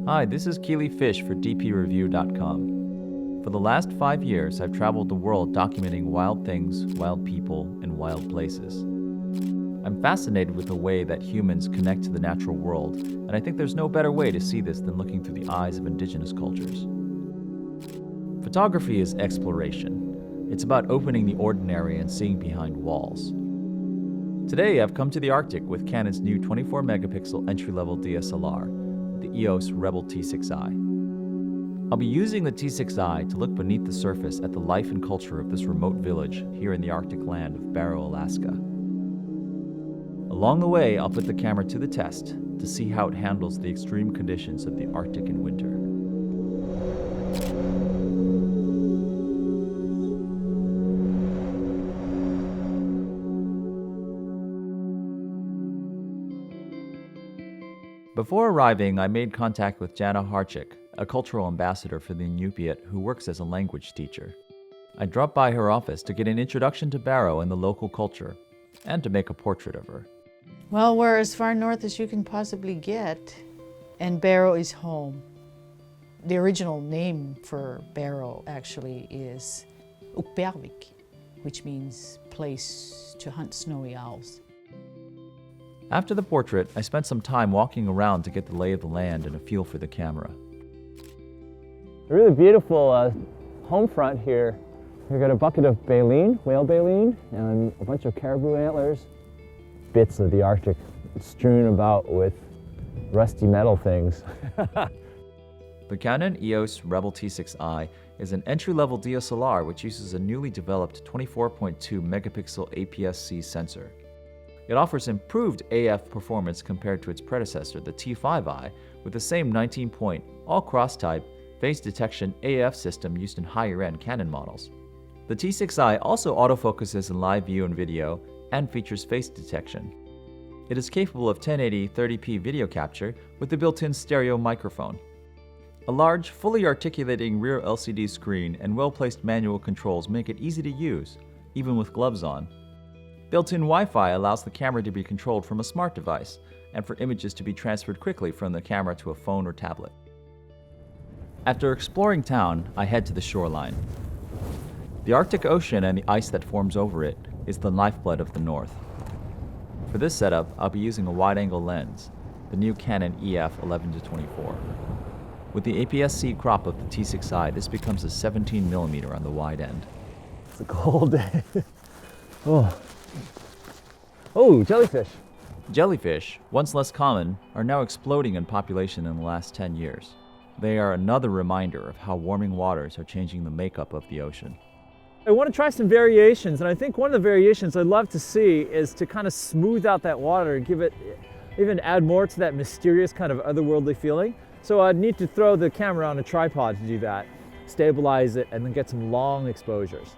Hi, this is Kiliii Fish for DPReview.com. For the last 5 years, I've traveled the world documenting wild things, wild people, and wild places. I'm fascinated with the way that humans connect to the natural world, and I think there's no better way to see this than looking through the eyes of indigenous cultures. Photography is exploration. It's about opening the ordinary and seeing behind walls. Today, I've come to the Arctic with Canon's new 24 megapixel entry-level DSLR, the EOS Rebel T6i. I'll be using the T6i to look beneath the surface at the life and culture of this remote village here in the Arctic land of Barrow, Alaska. Along the way, I'll put the camera to the test to see how it handles the extreme conditions of the Arctic in winter. Before arriving, I made contact with Jana Harchik, a cultural ambassador for the Inupiat who works as a language teacher. I dropped by her office to get an introduction to Barrow and the local culture, and to make a portrait of her. Well, we're as far north as you can possibly get, and Barrow is home. The original name for Barrow actually is Uppervik, which means place to hunt snowy owls. After the portrait, I spent some time walking around to get the lay of the land and a feel for the camera. A really beautiful home front here. We've got a bucket of baleen, whale baleen, and a bunch of caribou antlers. Bits of the Arctic strewn about with rusty metal things. The Canon EOS Rebel T6i is an entry-level DSLR which uses a newly developed 24.2 megapixel APS-C sensor. It offers improved AF performance compared to its predecessor, the T5i, with the same 19-point, all-cross-type, phase detection AF system used in higher-end Canon models. The T6i also autofocuses in live view and video and features face detection. It is capable of 1080 30p video capture with a built-in stereo microphone. A large, fully articulating rear LCD screen and well-placed manual controls make it easy to use, even with gloves on. Built-in Wi-Fi allows the camera to be controlled from a smart device and for images to be transferred quickly from the camera to a phone or tablet. After exploring town, I head to the shoreline. The Arctic Ocean and the ice that forms over it is the lifeblood of the North. For this setup, I'll be using a wide-angle lens, the new Canon EF 11-24. With the APS-C crop of the T6i, this becomes a 17mm on the wide end. It's a cold day. Oh, jellyfish. Jellyfish, once less common, are now exploding in population in the last 10 years. They are another reminder of how warming waters are changing the makeup of the ocean. I want to try some variations, and I think one of the variations I'd love to see is to kind of smooth out that water and give it, even add more to that mysterious kind of otherworldly feeling. So I'd need to throw the camera on a tripod to do that, stabilize it, and then get some long exposures.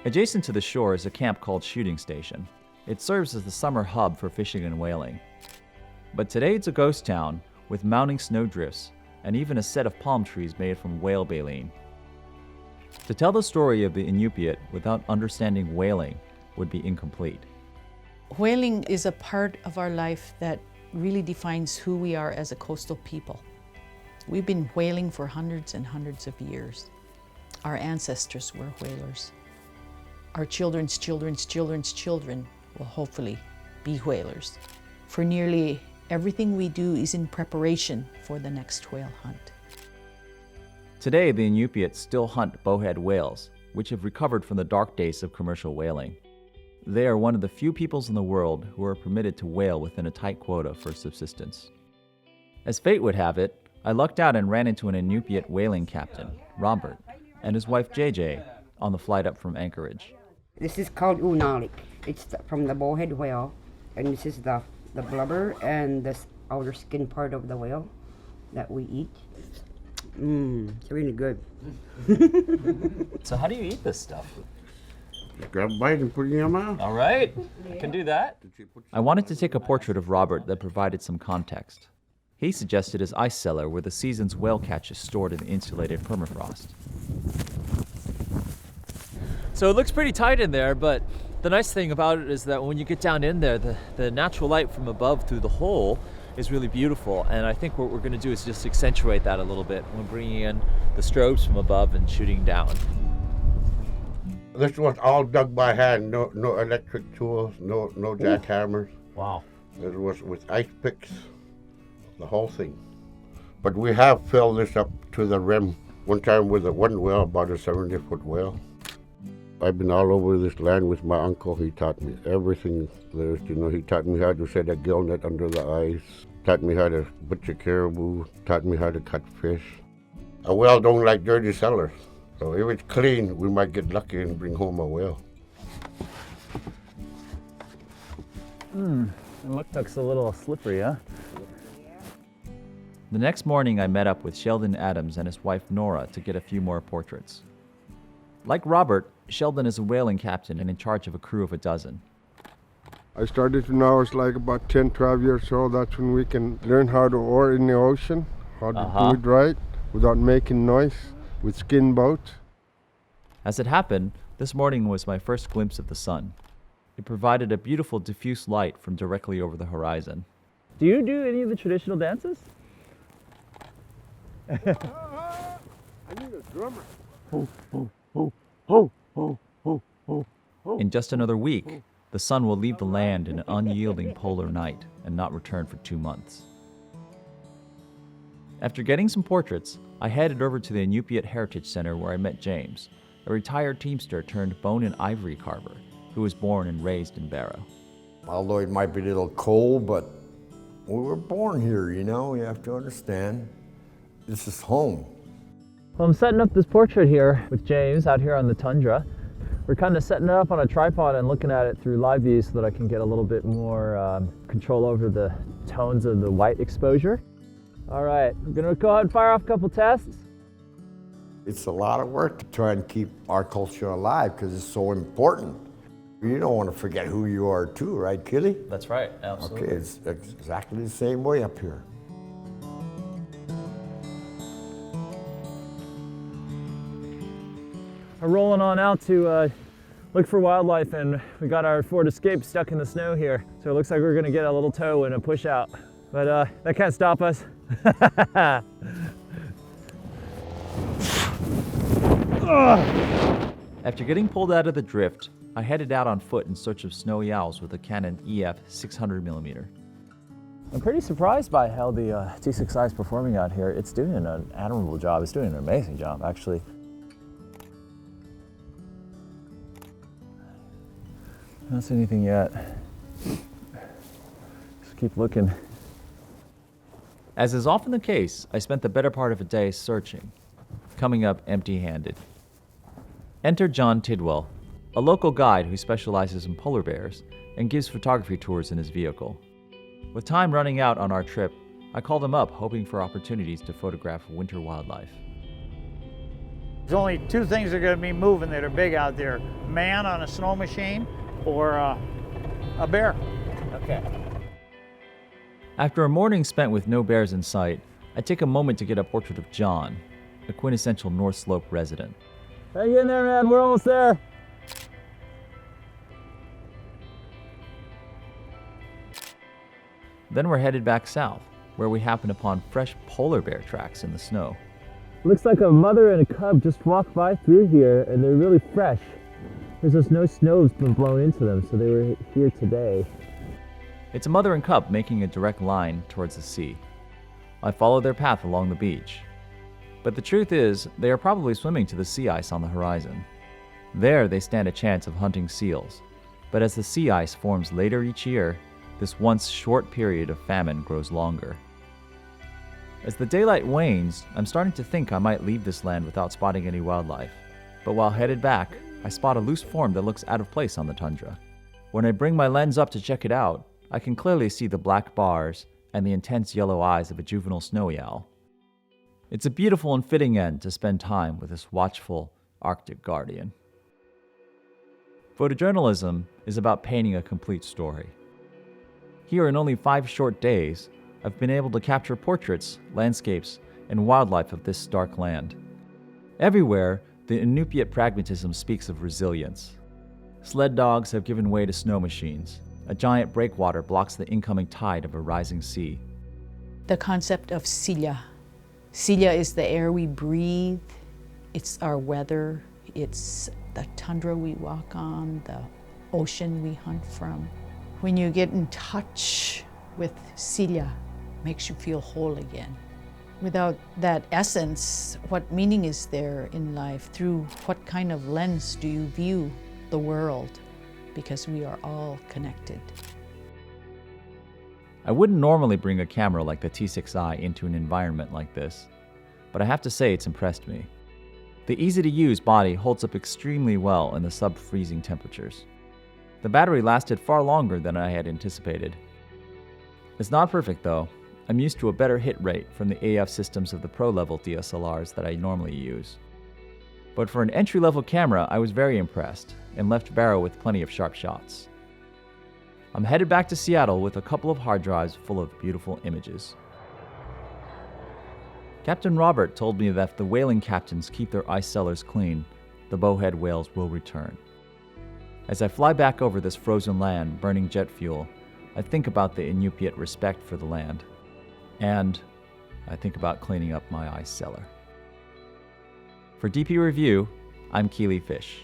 Adjacent to the shore is a camp called Shooting Station. It serves as the summer hub for fishing and whaling. But today it's a ghost town with mounting snowdrifts and even a set of palm trees made from whale baleen. To tell the story of the Inupiat without understanding whaling would be incomplete. Whaling is a part of our life that really defines who we are as a coastal people. We've been whaling for hundreds and hundreds of years. Our ancestors were whalers. Our children's children's children's children will hopefully be whalers. For nearly everything we do is in preparation for the next whale hunt. Today, the Inupiat still hunt bowhead whales, which have recovered from the dark days of commercial whaling. They are one of the few peoples in the world who are permitted to whale within a tight quota for subsistence. As fate would have it, I lucked out and ran into an Inupiat whaling captain, Robert, and his wife JJ on the flight up from Anchorage. This is called unalik. It's from the bowhead whale, and this is the blubber and the outer skin part of the whale that we eat. It's really good. So how do you eat this stuff? Grab a bite and put it in your mouth. All right, I can do that. I wanted to take a portrait of Robert that provided some context. He suggested his ice cellar where the season's whale catch is stored in insulated permafrost. So it looks pretty tight in there, but The nice thing about it is that when you get down in there, the natural light from above through the hole is really beautiful. And I think what we're going to do is just accentuate that a little bit when bringing in the strobes from above and shooting down. This was all dug by hand, no electric tools, no jackhammers. Wow. It was with ice picks, the whole thing. But we have filled this up to the rim one time with one well, about a 70-foot well. I've been all over this land with my uncle. He taught me everything there is to know. He taught me how to set a gill net under the ice, taught me how to butcher caribou, taught me how to cut fish. A well don't like dirty cellars. So if it's clean, we might get lucky and bring home a whale. The muktuk's a little slippery, huh? The next morning, I met up with Sheldon Adams and his wife Nora to get a few more portraits. Like Robert, Sheldon is a whaling captain and in charge of a crew of a dozen. I started when I was like about 10, 12 years old. That's when we can learn how to oar in the ocean, how to do it right without making noise. With skin boats. As it happened, this morning was my first glimpse of the sun. It provided a beautiful diffuse light from directly over the horizon. Do you do any of the traditional dances? I need a drummer. In just another week, the sun will leave the land in an unyielding polar night and not return for 2 months. After getting some portraits, I headed over to the Inupiat Heritage Center where I met James, a retired teamster turned bone and ivory carver who was born and raised in Barrow. Although it might be a little cold, but we were born here, you know, you have to understand. This is home. Well, I'm setting up this portrait here with James out here on the tundra. We're kind of setting it up on a tripod and looking at it through live view so that I can get a little bit more control over the tones of the white exposure. All right, I'm gonna go ahead and fire off a couple tests. It's a lot of work to try and keep our culture alive because it's so important. You don't want to forget who you are too, right, Kiliii? That's right, absolutely. Okay, it's exactly the same way up here. We're rolling on out to look for wildlife, and we got our Ford Escape stuck in the snow here. So it looks like we're gonna get a little tow and a push out, but that can't stop us. After getting pulled out of the drift, I headed out on foot in search of snowy owls with a Canon EF 600mm. I'm pretty surprised by how the T6i is performing out here. It's doing an admirable job. It's doing an amazing job, actually. I don't see anything yet. Just keep looking. As is often the case, I spent the better part of a day searching, coming up empty-handed. Enter John Tidwell, a local guide who specializes in polar bears and gives photography tours in his vehicle. With time running out on our trip, I called him up hoping for opportunities to photograph winter wildlife. There's only two things that are going to be moving that are big out there: man on a snow machine or a bear. Okay. After a morning spent with no bears in sight, I take a moment to get a portrait of John, a quintessential North Slope resident. Hang in there, man. We're almost there. Then we're headed back south, where we happen upon fresh polar bear tracks in the snow. Looks like a mother and a cub just walked by through here, and they're really fresh. There's just no snow's been blown into them, so they were here today. It's a mother and cub making a direct line towards the sea. I follow their path along the beach. But the truth is, they are probably swimming to the sea ice on the horizon. There, they stand a chance of hunting seals. But as the sea ice forms later each year, this once short period of famine grows longer. As the daylight wanes, I'm starting to think I might leave this land without spotting any wildlife. But while headed back, I spot a loose form that looks out of place on the tundra. When I bring my lens up to check it out, I can clearly see the black bars and the intense yellow eyes of a juvenile snowy owl. It's a beautiful and fitting end to spend time with this watchful Arctic guardian. Photojournalism is about painting a complete story. Here in only 5 short days, I've been able to capture portraits, landscapes, and wildlife of this stark land. Everywhere, the Inupiat pragmatism speaks of resilience. Sled dogs have given way to snow machines. A giant breakwater blocks the incoming tide of a rising sea. The concept of Silla. Silla is the air we breathe, it's our weather, it's the tundra we walk on, the ocean we hunt from. When you get in touch with Silla, it makes you feel whole again. Without that essence, what meaning is there in life? Through what kind of lens do you view the world? Because we are all connected. I wouldn't normally bring a camera like the T6i into an environment like this, but I have to say it's impressed me. The easy-to-use body holds up extremely well in the sub-freezing temperatures. The battery lasted far longer than I had anticipated. It's not perfect though. I'm used to a better hit rate from the AF systems of the pro-level DSLRs that I normally use. But for an entry-level camera, I was very impressed and left Barrow with plenty of sharp shots. I'm headed back to Seattle with a couple of hard drives full of beautiful images. Captain Robert told me that if the whaling captains keep their ice cellars clean, the bowhead whales will return. As I fly back over this frozen land burning jet fuel, I think about the Inupiat respect for the land. And I think about cleaning up my ice cellar. For DPReview, I'm Kiliii Fish.